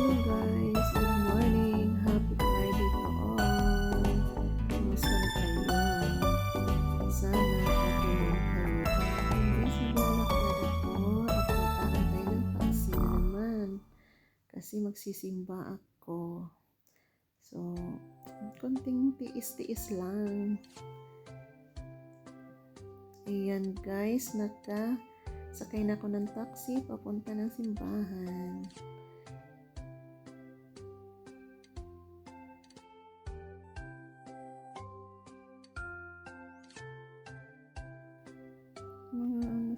guys, good morning. Happy Friday to all. Kumusta na kayo? Sana okay lang kayo. Guys, naglalakad ako at nag-aantay ng taxi na naman kasi magsisimba ako. So, konting tiis-tiis lang. Ayan guys, sakay na ako ng taxi papunta ng simbahan.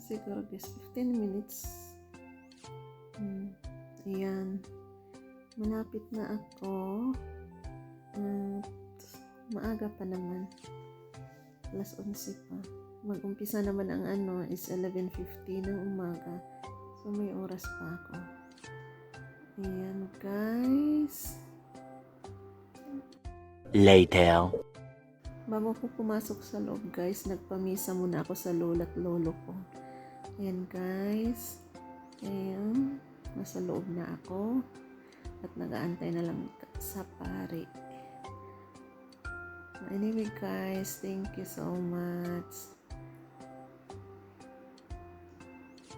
Siguro guys 15 minutes. Ayan, malapit na ako. Maaga pa naman, alas 11 pa. Mag-umpisa naman ang is 11:50 ng umaga, so may oras pa ako. Ayan guys, later. bago ko pumasok sa loob guys, nagpamisa muna ako sa lola at lolo ko. Ayan guys, ayan, nasa loob na ako at nag-aantay na lang sa pari. Anyway guys, thank you so much.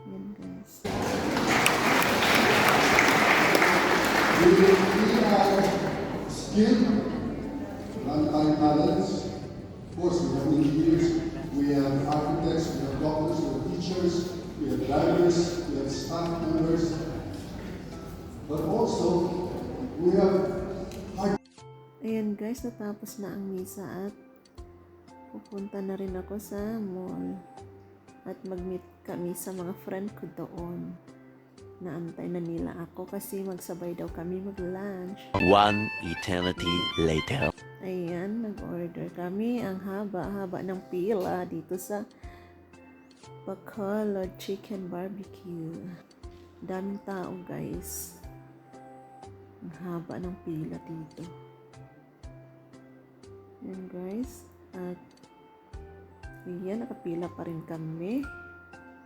Ayan guys. We are skilled, non-time talents. Of course, we have engineers, we have architects, we have doctors, we have teachers, we have drivers, we have staff members, but also we have Ayan guys, natapos na ang misa at pupunta na rin ako sa mall at mag-meet kami sa mga friend ko doon. Naantay na nila ako kasi magsabay daw kami mag-lunch. One eternity later. Ayan, nag-order kami. Ang haba-haba ng pila dito sa Bacolod Chicken Barbecue. Daming tao guys. Ang haba ng pila dito. Ayan guys. At ayan, nakapila pa rin kami.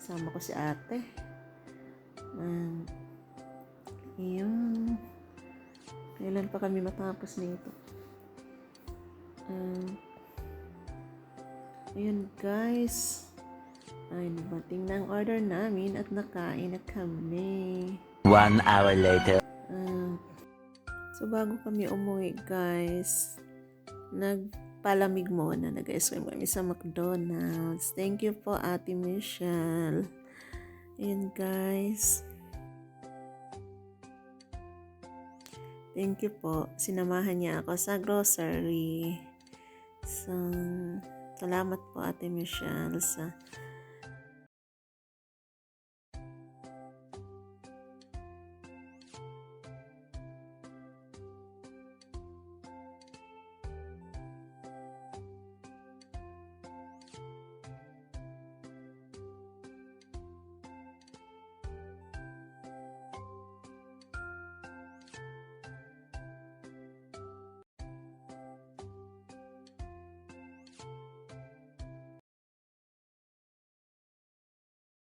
Kasama ko si ate. Ayan. Kailan pa kami matapos nito? Ayan guys, ay nabating na ang order namin at nakain na kami. 1 hour later. So bago kami umuwi guys, nagpalamig muna, nag-ice cream kami sa McDonald's. Thank you po Ate Michelle. Ayan guys, thank you po, sinamahan niya ako sa grocery. So, salamat po Ate Michelle sa